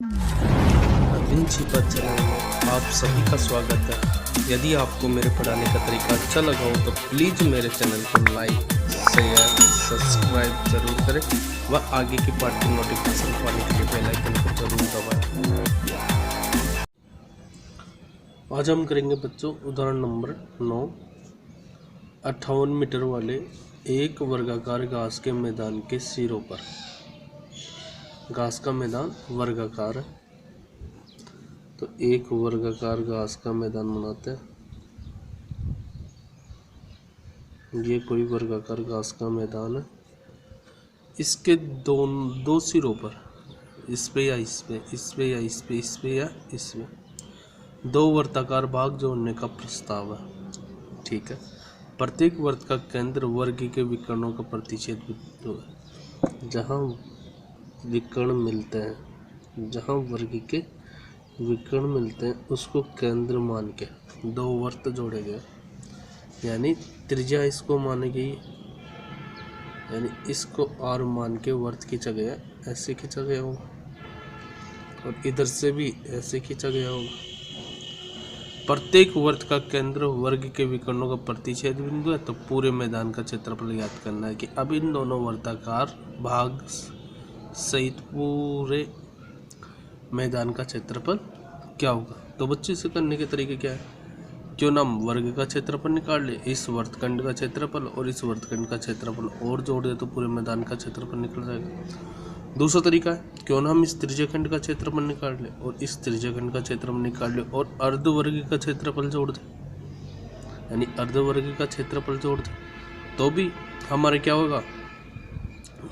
अरविंद छिपा चैनल में आप सभी का स्वागत है। यदि आपको मेरे पढ़ाने का तरीका अच्छा लगा हो तो प्लीज़ मेरे चैनल को लाइक, शेयर, सब्सक्राइब जरूर करें व आगे की पार्ट की नोटिफिकेशन पाने के लिए बेल आइकन को जरूर दबाएं। आज हम करेंगे बच्चों उदाहरण नंबर 9। 58 मीटर वाले एक वर्गाकार घास के मैदान के सिरों पर। घास का मैदान वर्गाकार है तो एक वर्गाकार घास का मैदान बनाते हैं। ये कोई वर्गाकार घास का मैदान है। इसके दो सिरों पर, इस पे या इस पे, इस पे या इस पे, इस पे या इस पे, दो वर्गाकार भाग जोड़ने का प्रस्ताव है। ठीक है। प्रत्येक वृत्त का केंद्र वर्ग के विकर्णों का प्रतिच्छेद बिंदु है। जहाँ विकर्ण मिलते हैं, जहाँ वर्ग के विकर्ण मिलते हैं उसको केंद्र मान के दो वृत्त जोड़े गए। यानी त्रिज्या इसको मानी गई, यानी इसको आर मान के वृत्त खींचा गया, ऐसे खींचा गया होगा और इधर से भी ऐसे खींचा गया होगा। प्रत्येक वृत्त का केंद्र वर्ग के विकर्णों का प्रतिच्छेद बिंदु है। तो पूरे मैदान का क्षेत्रफल याद करना है कि अब इन दोनों वर्गाकार भाग सहित पूरे मैदान का क्षेत्रफल क्या होगा। तो बच्चे इसे करने के तरीके क्या है, क्यों ना हम वर्ग का क्षेत्रफल निकाल ले, इस वृत्तखंड का क्षेत्रफल और इस वृत्तखंड का क्षेत्रफल और जोड़ दे तो पूरे मैदान का क्षेत्रफल निकल जाएगा। दूसरा तरीका है, क्यों ना हम इस त्रिज्यखंड का क्षेत्रफल निकाल ले और इस त्रिज्यखंड का क्षेत्रफल निकाल ले और अर्धवर्ग का क्षेत्रफल जोड़ दे, यानी अर्धवर्ग का क्षेत्रफल जोड़ दे तो भी हमारे क्या होगा,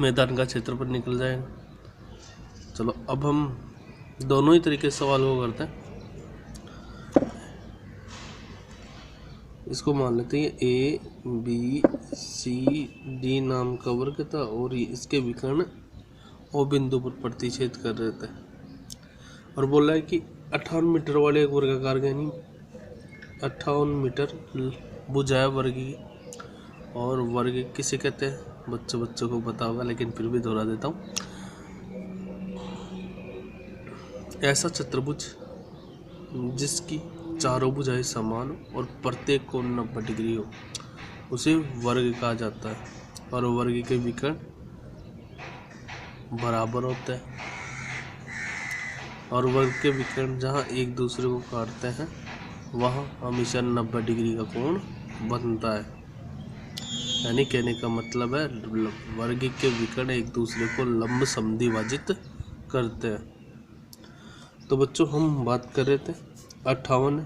मैदान का क्षेत्रफल निकल जाएगा। चलो अब हम दोनों ही तरीके से सवाल को करते हैं। इसको मान लेते हैं ए बी सी डी नाम का वर्ग था और इसके विकर्ण ओ बिंदु पर प्रतिच्छेद कर रहे थे और बोला है कि 58 मीटर वाले एक वर्गाकार यानी 58 मीटर भुजा है वर्ग की। और वर्ग किसे कहते हैं बच्चों को पता होगा, लेकिन फिर भी दोहरा देता हूँ। ऐसा चतुर्भुज जिसकी चारों भुजाएं समान हो और प्रत्येक कोण 90 डिग्री हो उसे वर्ग कहा जाता है। और वर्ग के विकर्ण बराबर होते हैं और वर्ग के विकर्ण जहाँ एक दूसरे को काटते हैं वहाँ हमेशा 90 डिग्री का कोण बनता है। यानी कहने का मतलब है वर्ग के विकर्ण एक दूसरे को लंब समद्विभाजित करते हैं। तो बच्चों हम बात कर रहे थे 58,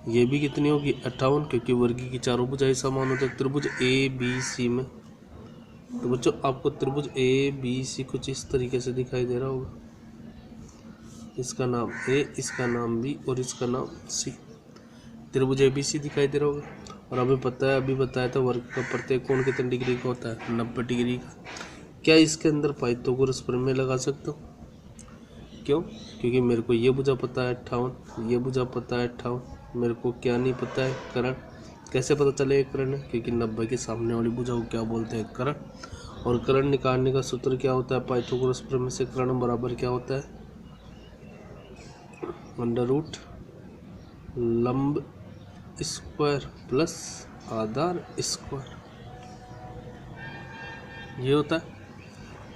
ये भी कितनी होगी 58, क्योंकि वर्ग की चारों भुजाएं समान होते हैं त्रिभुज ए बी सी में। तो बच्चों आपको त्रिभुज ए बी सी कुछ इस तरीके से दिखाई दे रहा होगा। इसका नाम ए, इसका नाम बी और इसका नाम सी। त्रिभुज ए बी सी दिखाई दे रहा होगा। और अभी बताया था वर्ग का प्रत्येक कोण कितने डिग्री का होता है, 90 डिग्री का। क्या इसके अंदर पाइथागोरस प्रमेय लगा सकता हूँ? क्यों? क्योंकि मेरे को ये भुजा पता है 58, ये भुजा पता है 58, मेरे को क्या नहीं पता है, करण। कैसे पता चलेगा करण है? क्योंकि 90 के सामने वाली भुजा को क्या बोलते हैं, करण। और करण निकालने का सूत्र क्या होता है पाइथागोरस प्रमेय से? करण बराबर क्या होता है, अंडर रूट लंब स्क्वायर प्लस आधार स्क्वायर, ये होता है।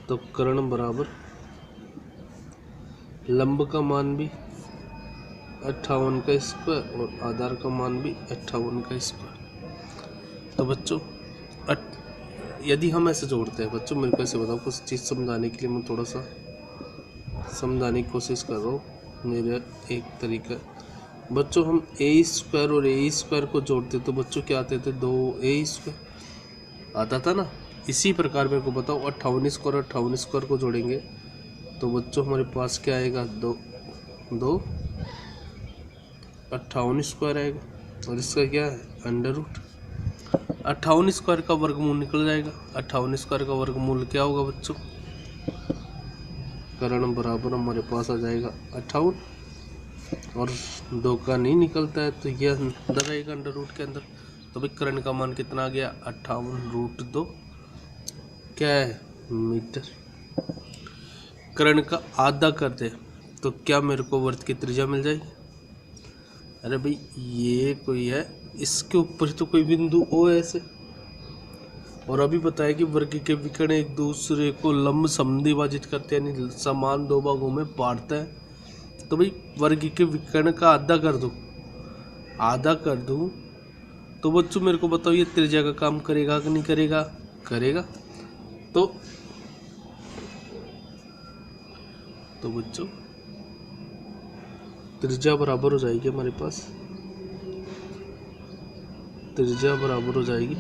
तो करण बराबर लंब का मान भी 58 का स्क्वायर और आधार का मान भी 58 का स्क्वायर। तो बच्चों यदि हम ऐसे जोड़ते हैं, बच्चों मेरे को ऐसे बताओ, कुछ चीज़ समझाने के लिए मैं थोड़ा सा समझाने की कोशिश कर रहा हूँ। मेरा एक तरीका बच्चों, हम ए स्क्वायर और ए स्क्वायर को जोड़ते तो बच्चों क्या आते थे, 2a स्क्वायर आता था ना। इसी प्रकार मेरे को बताओ 58 स्क्वायर और 58 स्क्वायर को जोड़ेंगे तो बच्चों हमारे पास क्या आएगा, 2 58 स्क्वायर आएगा और इसका क्या है अंडर रूट 58 स्क्वायर का वर्गमूल निकल जाएगा। 58 स्क्वायर का वर्गमूल क्या होगा बच्चों, करण बराबर हमारे पास आ जाएगा 58 और 2 का नहीं निकलता है तो यह अंदर रहेगा अंडर रूट के अंदर। तो भाई करण का मान कितना आ गया, 58√2 क्या है मीटर। करण का आधा कर दे तो क्या मेरे को वर्त की त्रिज्या मिल जाएगी? अरे भाई ये कोई है, इसके ऊपर तो कोई बिंदु ओ है ऐसे, और अभी बताया कि वर्ग के विकर्ण एक दूसरे को लंब समद्विभाजित करते हैं, यानी समान दो भागों में बांटता है। तो भाई वर्ग के विकर्ण का आधा कर दूं तो बच्चों मेरे को बताओ ये त्रिज्या का काम करेगा कि नहीं करेगा? करेगा। तो बच्चों त्रिज्या बराबर हो जाएगी हमारे पास, त्रिज्या बराबर हो जाएगी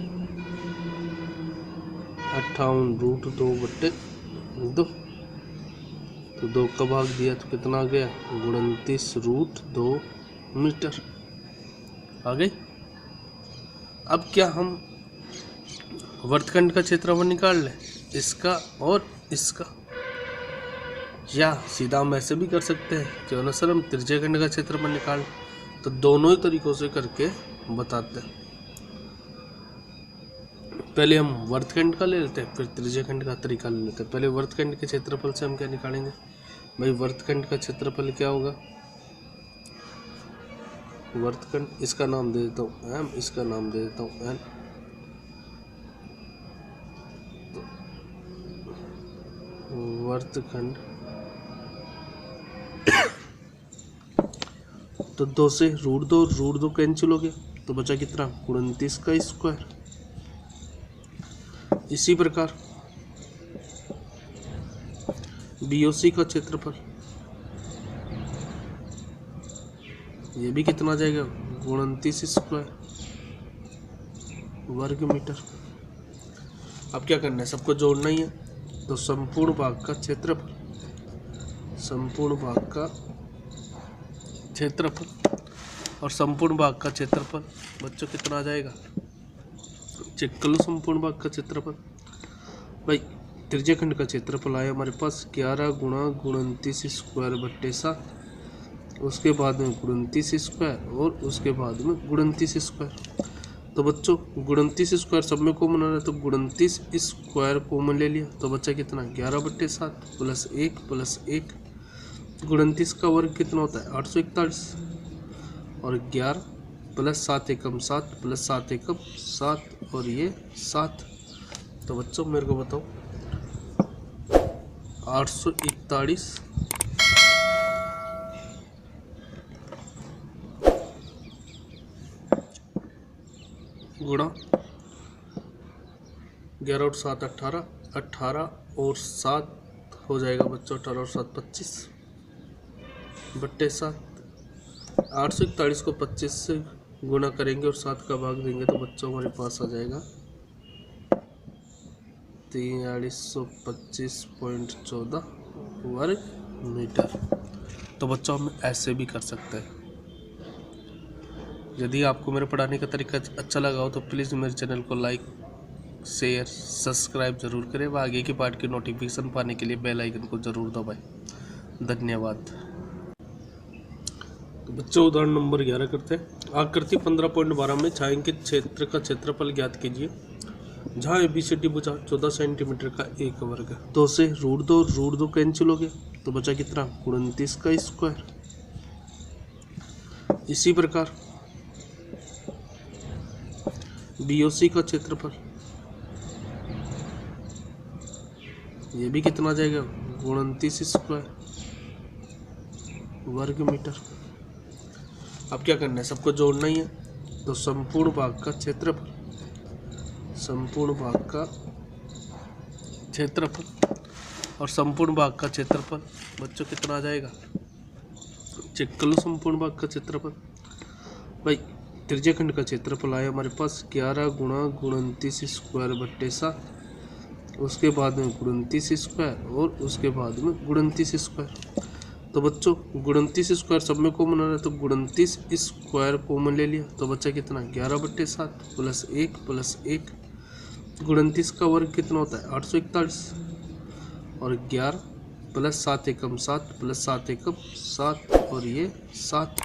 58√2/2। तो 2 का भाग दिया तो कितना आ गया? 29√2 मीटर आ गई। अब क्या हम वर्तखंड का क्षेत्रफल निकाल लें, इसका और इसका, या सीधा हम ऐसे भी कर सकते हैं, क्यों ना सर हम त्रिज्याखंड का क्षेत्रफल निकाल। तो दोनों ही तरीकों से करके बताते हैं। पहले हम वर्तखंड का ले लेते हैं, फिर त्रिज्याखंड का तरीका ले लेते हैं। पहले वर्तखंड के क्षेत्रफल से हम क्या निकालेंगे? भाई वर्तखंड का क्षेत्रफल क्या होगा? वर्तखंड, इसका नाम दे देता हूँ m, इसका नाम दे देता हूँ n। वर्तखंड तो 2 से √2 कैंसिल हो गया, तो बचा कितना? 29 का स्क्वायर। इसी प्रकार BOC का क्षेत्रफल, ये भी कितना आ जाएगा? 29 स्क्वायर वर्ग मीटर। अब क्या करना है? सबको जोड़ना ही है। तो संपूर्ण भाग का क्षेत्रफल, संपूर्ण भाग का क्षेत्रफल और संपूर्ण भाग का क्षेत्रफल बच्चों कितना आ जाएगा? चेक कर लो संपूर्ण भाग का क्षेत्रफल। भाई त्रिज्याखंड का क्षेत्रफल आया हमारे पास 11 × 29 स्क्वायर बट्टे 7, उसके बाद में 29 स्क्वायर और उसके बाद में 29 स्क्वायर। तो बच्चों 29 स्क्वायर सब में कॉमन आ रहा है, तो 29 स्क्वायर कॉमन ले लिया, तो बच्चा कितना? 11/7 + 1 + 1। 29 का वर्ग कितना होता है? 841, और 11 + 7 एकम 7 + 7 एकम 7, और ये 7। तो बच्चों मेरे को बताओ 841 गुणा 11 और 7 18, 18 और 7 हो जाएगा बच्चों 18 और 7 25 बट्टे 7। 841 को 25 से गुणा करेंगे और 7 का भाग देंगे, तो बच्चों हमारे पास आ जाएगा 4325.14 वर्ग मीटर। तो बच्चों हम ऐसे भी कर सकते हैं। यदि आपको मेरे पढ़ाने का तरीका अच्छा लगा हो तो प्लीज़ मेरे चैनल को लाइक, शेयर, सब्सक्राइब जरूर करें व आगे की पार्ट की नोटिफिकेशन पाने के लिए बेल आइकन को जरूर दबाएं। धन्यवाद। तो बच्चों उदाहरण नंबर 11 करते हैं। आकृति 15.12 में छायांकित क्षेत्र का क्षेत्रफल ज्ञात कीजिए, जहाँ ABCD भुजा 14 सेंटीमीटर का एक वर्ग है। 2 से √2 कैंसिल हो गया, तो बचा कितना? 29 का स्क्वायर। इसी प्रकार BOC का क्षेत्रफल, ये भी कितना आ जाएगा? 29 स्क्वायर वर्ग मीटर। अब क्या करना है? सबको जोड़ना ही है। तो संपूर्ण भाग का क्षेत्रफल, संपूर्ण भाग का क्षेत्रफल और संपूर्ण भाग का क्षेत्रफल बच्चों कितना आ जाएगा? चेक कर लो संपूर्ण भाग का क्षेत्रफल। भाई त्रिज्याखंड का क्षेत्रफल आया हमारे पास 11 × 29 स्क्वायर बट्टे 7, उसके बाद में 29 स्क्वायर और उसके बाद में 29 स्क्वायर। तो बच्चों 29 स्क्वायर सब में कॉमन आ रहा है, तो 29 स्क्वायर कॉमन ले लिया, तो बच्चा कितना? 11/7 + 1 + 1। 29 का वर्ग कितना होता है? 841, और 11 + 7 एकम 7 + 7 एकम 7, और ये 7।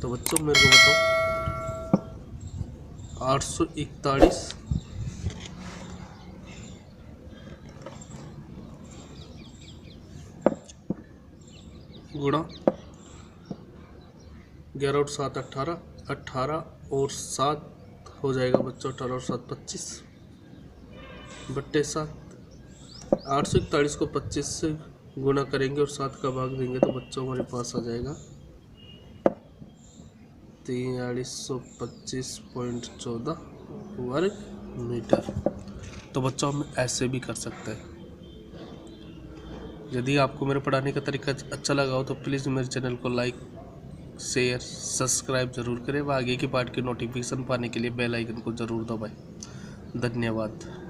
तो बच्चों मेरे को बताओ 841 × गुणा 11 और 7 18, 18 और 7 हो जाएगा बच्चों 18 और 7 25 बट्टे 7। 841 को 25 से गुणा करेंगे और 7 का भाग देंगे तो बच्चों हमारे पास आ जाएगा 4325.14 वर्ग मीटर। तो बच्चों हम ऐसे भी कर सकते हैं। यदि आपको मेरे पढ़ाने का तरीका अच्छा लगा हो तो प्लीज़ मेरे चैनल को लाइक शेयर सब्सक्राइब ज़रूर करें व आगे की पार्ट की नोटिफिकेशन पाने के लिए बेल आइकन को ज़रूर दबाएं। धन्यवाद।